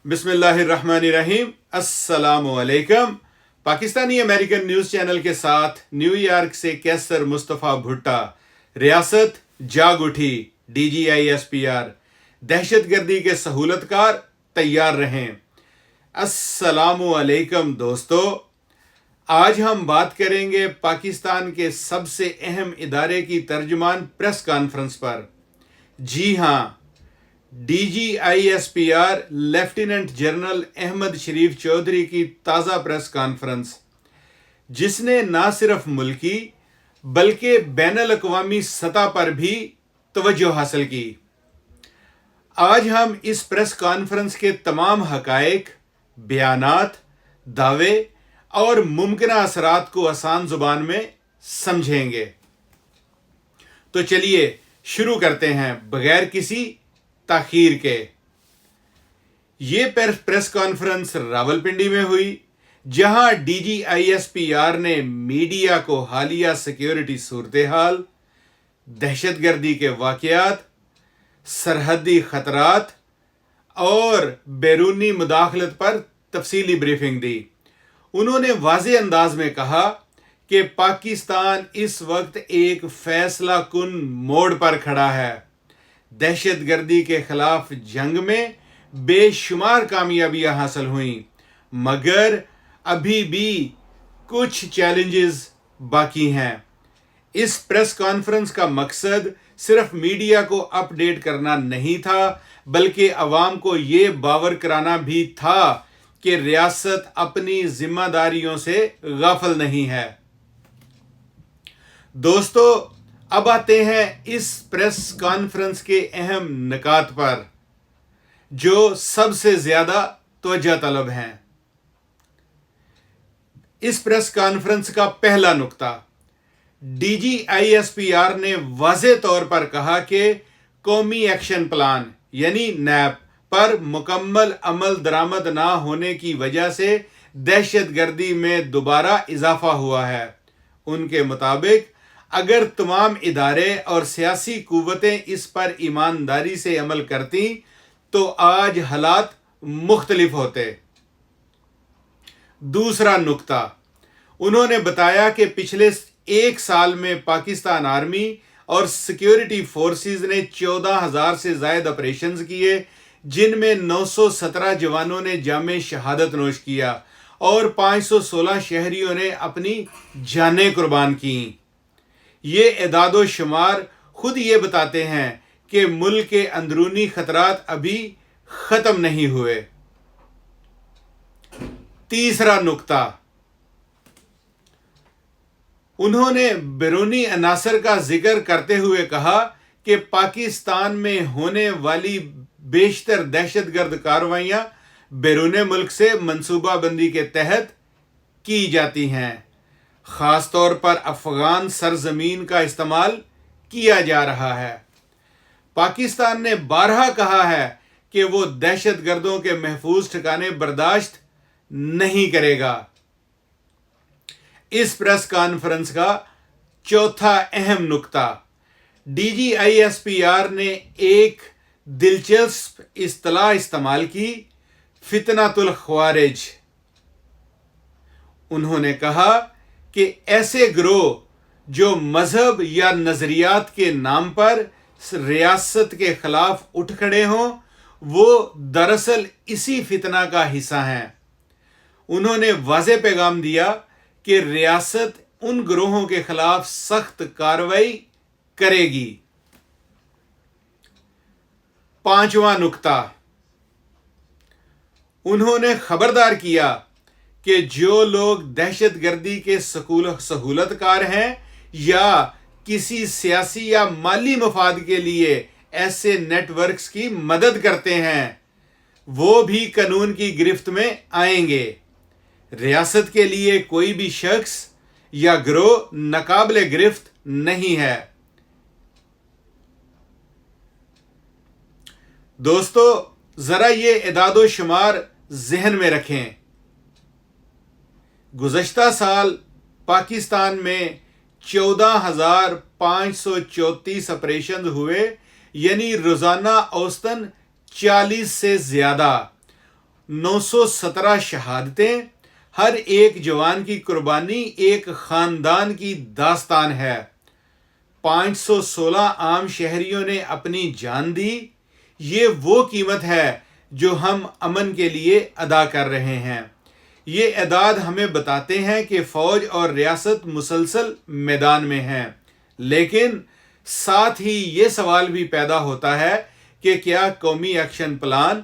बिस्मिल्लाहिर्रहमानिर्रहीम। अस्सलामु अलैकुम। पाकिस्तानी अमेरिकन न्यूज़ चैनल के साथ न्यूयॉर्क से कैसर मुस्तफ़ा भुट्टा। रियासत जाग उठी, DGISPR दहशतगर्दी के सहूलतकार तैयार रहें। अस्सलामु अलैकुम दोस्तों, आज हम बात करेंगे पाकिस्तान के सबसे अहम इदारे की तर्जुमान प्रेस कॉन्फ्रेंस पर। जी हाँ, DGISPR लेफ्टिनेंट जनरल अहमद शरीफ चौधरी की ताज़ा प्रेस कॉन्फ्रेंस, जिसने न सिर्फ मुल्की बल्कि बैनुल अक़वामी सतह पर भी तवज्जो हासिल की। आज हम इस प्रेस कॉन्फ्रेंस के तमाम हक़ाइक़, बयानात, दावे और मुमकिन असरात को आसान ज़ुबान में समझेंगे। तो चलिए शुरू करते हैं बगैर किसी ताखीर के। ये प्रेस कॉन्फ्रेंस रावलपिंडी में हुई, जहां DGISPR ने मीडिया को हालिया सिक्योरिटी सूरत हाल, दहशतगर्दी के वाक़यात, सरहदी ख़तरात और बैरूनी मुदाखलत पर तफसीली ब्रीफिंग दी। उन्होंने वाज़े अंदाज में कहा कि पाकिस्तान इस वक्त एक फैसला कुन मोड़ पर खड़ा है। दहशतगर्दी के खिलाफ जंग में बेशुमार कामयाबियां हासिल हुई, मगर अभी भी कुछ चैलेंजेस बाकी हैं। इस प्रेस कॉन्फ्रेंस का मकसद सिर्फ मीडिया को अपडेट करना नहीं था, बल्कि अवाम को ये बावर कराना भी था कि रियासत अपनी जिम्मेदारियों से गाफिल नहीं है। दोस्तों, अब आते हैं इस प्रेस कॉन्फ्रेंस के अहम निकात पर, जो सबसे ज्यादा तवज्जो तलब हैं। इस प्रेस कॉन्फ्रेंस का पहला नुक्ता, DGISPR ने वाज़े तौर पर कहा कि कौमी एक्शन प्लान यानी NAP पर मुकम्मल अमल दरामद ना होने की वजह से दहशतगर्दी में दोबारा इजाफा हुआ है। उनके मुताबिक अगर तमाम इदारे और सियासी कुव्वतें इस पर ईमानदारी से अमल करती तो आज हालात मुख्तलिफ होते। दूसरा नुक्ता, उन्होंने बताया कि पिछले एक साल में पाकिस्तान आर्मी और सिक्योरिटी फोर्सेस ने 14,000 से ज़ायद ऑपरेशंस किए, जिनमें 917 जवानों ने जामे शहादत नोश किया और 516 शहरियों ने अपनी जानें कुर्बान की। ये एदादो शुमार खुद ये बताते हैं कि मुल्क के अंदरूनी खतरात अभी ख़त्म नहीं हुए। तीसरा नुक्ता, उन्होंने बैरूनी अनासर का जिक्र करते हुए कहा कि पाकिस्तान में होने वाली बेशतर दहशतगर्द कार्रवाइयां बैरून मुल्क से मनसूबाबंदी के तहत की जाती हैं। ख़ास तौर पर अफ़गान सरजमीन का इस्तेमाल किया जा रहा है। पाकिस्तान ने बारहा कहा है कि वो दहशतगर्दों के महफूज ठिकाने बर्दाश्त नहीं करेगा। इस प्रेस कॉन्फ्रेंस का चौथा अहम नुक्ता, DGISPR ने एक दिलचस्प इस्तिलाह इस्तेमाल की, फितनातुल ख्वारिज। उन्होंने कहा कि ऐसे गिरोह जो मजहब या नजरियात के नाम पर रियासत के खिलाफ उठ खड़े हों, वो दरअसल इसी फितना का हिस्सा हैं। उन्होंने वाज़े पैगाम दिया कि रियासत उन गिरोहों के खिलाफ सख्त कार्रवाई करेगी। पांचवा नुक्ता, उन्होंने खबरदार किया कि जो लोग दहशतगर्दी के सहूलतकार हैं या किसी सियासी या माली मफाद के लिए ऐसे नेटवर्क्स की मदद करते हैं, वो भी कानून की गिरफ्त में आएंगे। रियासत के लिए कोई भी शख्स या गिरोह नाकाबिले गिरफ्त नहीं है। दोस्तों, जरा ये एदादो शुमार जहन में रखें। गुज़श्ता साल पाकिस्तान में 14,534 ऑपरेशन हुए, यानी रोजाना औसतन 40 से ज्यादा, 917 शहादतें, हर एक जवान की कुर्बानी एक खानदान की दास्तान है। 516 आम शहरियों ने अपनी जान दी। ये वो कीमत है जो हम अमन के लिए अदा कर रहे हैं। ये एदाद हमें बताते हैं कि फौज और रियासत मुसलसल मैदान में हैं, लेकिन साथ ही ये सवाल भी पैदा होता है कि क्या कौमी एक्शन प्लान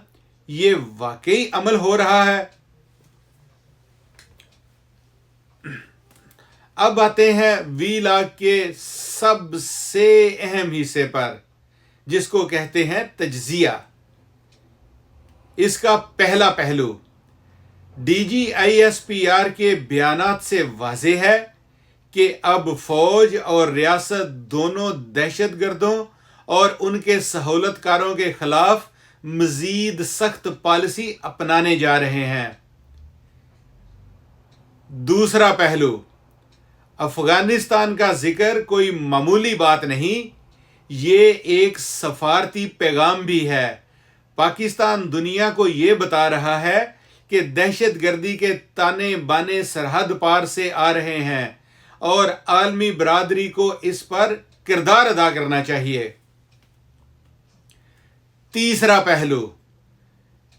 ये वाकई अमल हो रहा है। अब आते हैं वीलॉग के सबसे अहम हिस्से पर, जिसको कहते हैं तज्जिया। इसका पहला पहलू DGISPR के बयानात से वाज़ेह है कि अब फौज और रियासत दोनों दहशतगर्दों और उनके सहूलतकारों के खिलाफ मजीद सख्त पॉलिसी अपनाने जा रहे हैं। दूसरा पहलू, अफगानिस्तान का जिक्र कोई मामूली बात नहीं, ये एक सफारती पैगाम भी है। पाकिस्तान दुनिया को ये बता रहा है कि दहशतगर्दी के ताने बाने सरहद पार से आ रहे हैं और आलमी बरादरी को इस पर किरदार अदा करना चाहिए। तीसरा पहलू,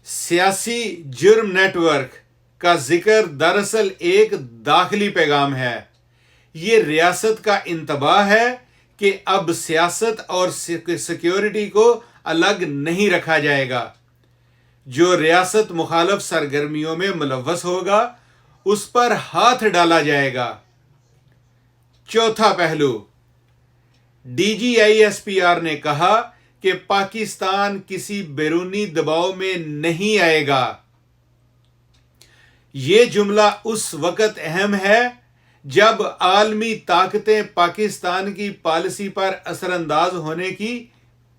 सियासी जुर्म नेटवर्क का जिक्र दरअसल एक दाखिली पैगाम है। ये रियासत का इंतबाह है कि अब सियासत और सिक्योरिटी को अलग नहीं रखा जाएगा। जो रियासत मुखालफ सरगर्मियों में मुलव्वस होगा उस पर हाथ डाला जाएगा। चौथा पहलू, DGISPR ने कहा कि पाकिस्तान किसी बैरूनी दबाव में नहीं आएगा। ये जुमला उस वक्त अहम है जब आलमी ताकतें पाकिस्तान की पॉलिसी पर असरअंदाज होने की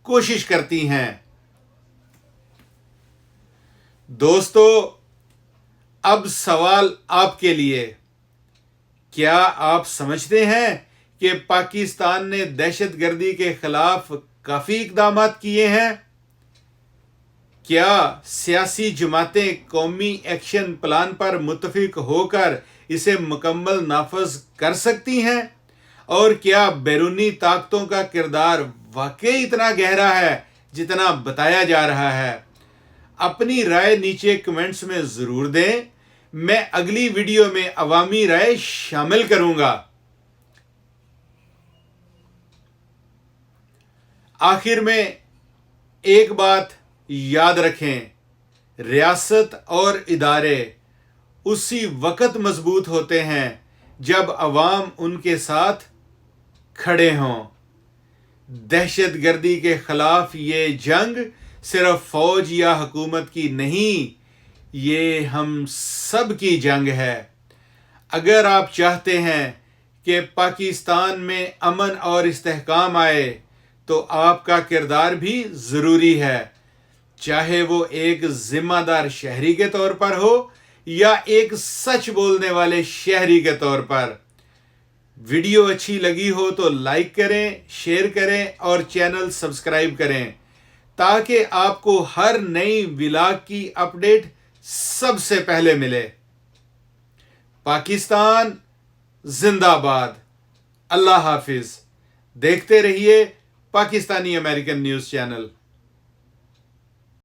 कोशिश करती हैं। दोस्तों, अब सवाल आपके लिए, क्या आप समझते हैं कि पाकिस्तान ने दहशतगर्दी के खिलाफ काफी इकदाम किए हैं? क्या सियासी जमातें कौमी एक्शन प्लान पर मुत्तफिक होकर इसे मुकम्मल नाफज कर सकती हैं? और क्या बैरूनी ताकतों का किरदार वाकई इतना गहरा है जितना बताया जा रहा है? अपनी राय नीचे कमेंट्स में ज़रूर दें। मैं अगली वीडियो में अवामी राय शामिल करूंगा। आखिर में एक बात याद रखें, रियासत और इदारे उसी वक्त मजबूत होते हैं जब अवाम उनके साथ खड़े हों। दहशतगर्दी के खिलाफ ये जंग सिर्फ फौज या हुकूमत की नहीं, ये हम सब की जंग है। अगर आप चाहते हैं कि पाकिस्तान में अमन और इस्तेहकाम आए तो आपका किरदार भी ज़रूरी है, चाहे वो एक जिम्मेदार शहरी के तौर पर हो या एक सच बोलने वाले शहरी के तौर पर। वीडियो अच्छी लगी हो तो लाइक करें, शेयर करें और चैनल सब्सक्राइब करें ताकि आपको हर नई व्लॉग की अपडेट सबसे पहले मिले। पाकिस्तान जिंदाबाद। अल्लाह हाफिज। देखते रहिए पाकिस्तानी अमेरिकन न्यूज़ चैनल।